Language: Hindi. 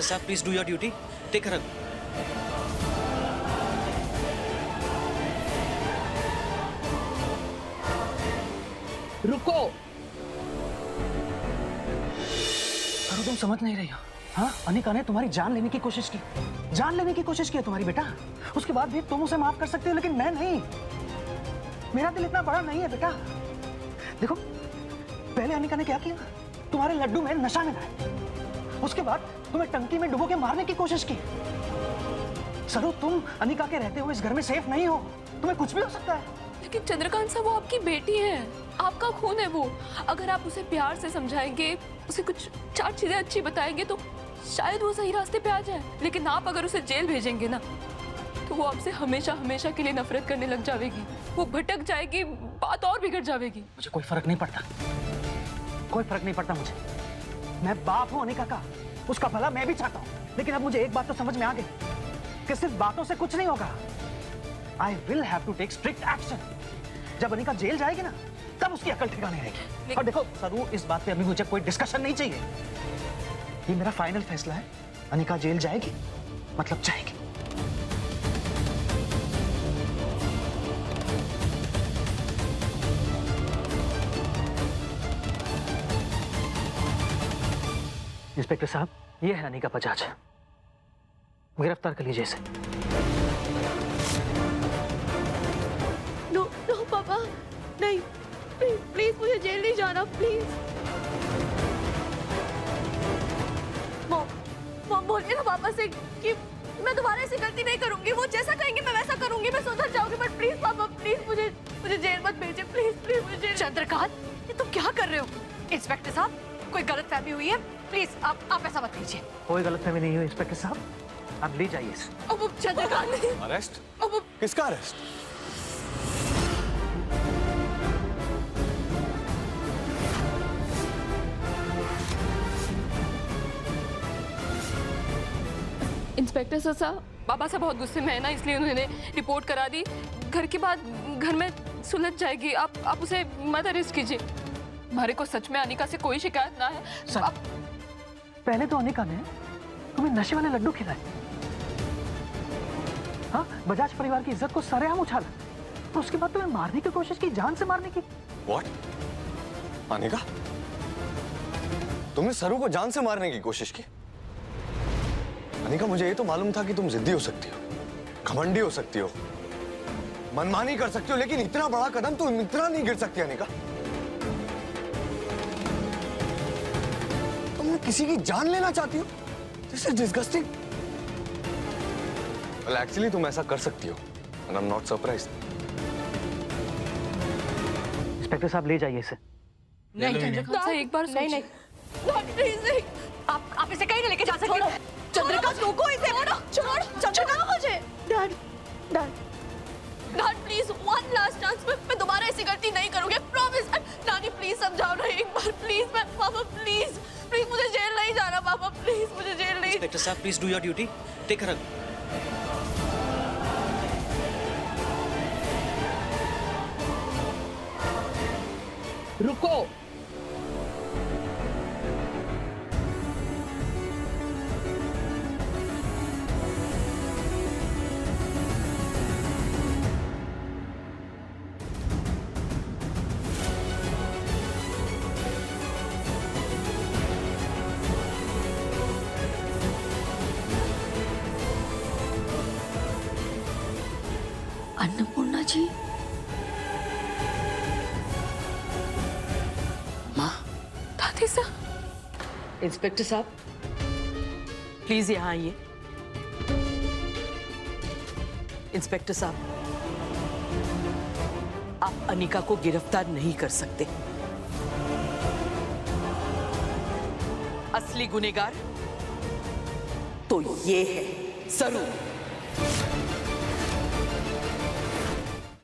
साहब please do your duty, take her. रुको। अरे तुम समझ नहीं रही हो? हाँ, अनिका ने तुम्हारी जान लेने की कोशिश की, जान लेने की कोशिश की है तुम्हारी बेटा। उसके बाद भी तुम उसे माफ कर सकते हो, लेकिन मैं नहीं। मेरा दिल इतना बड़ा नहीं है बेटा। देखो, पहले अनिका ने क्या किया, तुम्हारे लड्डू में नशा मिलाया, उसके बाद तुम्हें टंकी में डुबो के मारने की कोशिश की। सरू, तुम अनिका के रहते हुए इस घर में सेफ नहीं हो, तुम्हें कुछ भी हो सकता है। लेकिन चंद्रकांत साहब, वो आपकी बेटी है, आपका खून है वो। अगर आप उसे प्यार से समझाएंगे, उसे कुछ 4 चीजें अच्छी बताएंगे तो शायद वो सही रास्ते पे आ जाए। लेकिन आप अगर उसे जेल भेजेंगे ना, तो वो आपसे हमेशा हमेशा के लिए नफरत करने लग जाएगी, वो भटक जाएगी, बात और बिगड़ जाएगी। मुझे कोई फर्क नहीं पड़ता, कोई फर्क नहीं पड़ता मुझे। मैं बाप हूं अनिका का, उसका भला मैं भी चाहता हूं। लेकिन अब मुझे एक बात तो समझ में आ गई कि सिर्फ बातों से कुछ नहीं होगा। I will have to take strict action. जब अनिका जेल जाएगी ना, तब उसकी अकल ठिकाने रहेगी। और देखो सरू, इस बात पे अभी मुझे कोई डिस्कशन नहीं चाहिए। ये मेरा फाइनल फैसला है। अनिका जेल जाएगी मतलब जाएगी। इंस्पेक्टर साहब, ये है अनिका बजाज, गिरफ्तार कर लीजिए इसे। नो नो पापा, नहीं, प्लीज प्लीज मुझे जेल नहीं जाना, प्लीज। मॉम बोलिए ना पापा से कि मैं दोबारा ऐसी गलती नहीं करूंगी। वो जैसा कहेंगे मैं वैसा करूंगी, मैं सुधर जाऊंगी। बट प्लीज पापा, प्लीज मुझे जेल मत भेजिए, प्लीज प्लीज मुझे। चंद्रकांत, ये तुम क्या कर रहे हो? इंस्पेक्टर साहब, कोई गलतफहमी हुई है, प्लीज आप ऐसा मत कीजिए। कोई गलतफहमी नहीं हुई इंस्पेक्टर साहब, अब ले जाइए इसे। अब चंद्रकांत नहीं। अरेस्ट? अब किसका अरेस्ट? इंस्पेक्टर साहब, पापा साहब बहुत गुस्से में है ना, इसलिए उन्होंने रिपोर्ट करा दी। घर के बाद घर में सुलझ जाएगी। आप उसे मत अरेस्ट कीजिए। हमारे को सच में अनिका से कोई शिकायत ना है। सर, पहले तो अनिका ने तुम्हें नशे वाले लड्डू खिलाए, हाँ, बजाज परिवार की इज्जत को सरेआम उछाला, और उसके बाद तुम्हें मारने की कोशिश की, जान से मारने की। What? अनिका, तुमने सरू को जान से मारने की कोशिश की? अनिका, मुझे ये तो मालूम था कि तुम जिद्दी हो सकती हो, घमंडी हो सकती हो, मनमानी कर सकती हो, लेकिन इतना बड़ा कदम तुम इतना नहीं गिर सकती अनिका। तुम किसी की जान लेना चाहती हो? This is disgusting. Well, actually तुम ऐसा कर सकती हो, and I'm not surprised. Inspector साहब, ले जाइए इसे। नहीं चंद्रकांत साहब, एक बार नहीं, प्लीज नहीं। आप इसे कहीं नहीं लेके जा सकते। चंद्रकांत, रोको इसे। छोड़ चंद्रकांत, मुझे। Dad please, one last chance. मैं दोबारा ऐसी गलती नहीं करूंगी, प्रॉमिस। नानी प्लीज समझाओ ना एक बार, प्लीज। पापा प्लीज मुझे जेल नहीं जाना। पापा प्लीज मुझे जेल नहीं। इंस्पेक्टर साहब please do your duty, take her. रुको। अन्नपूर्णा जी, माँ, दादी साहब। इंस्पेक्टर साहब, प्लीज यहाँ आइए। इंस्पेक्टर साहब, आप अनिका को गिरफ्तार नहीं कर सकते। असली गुनहगार तो ये है, सरू।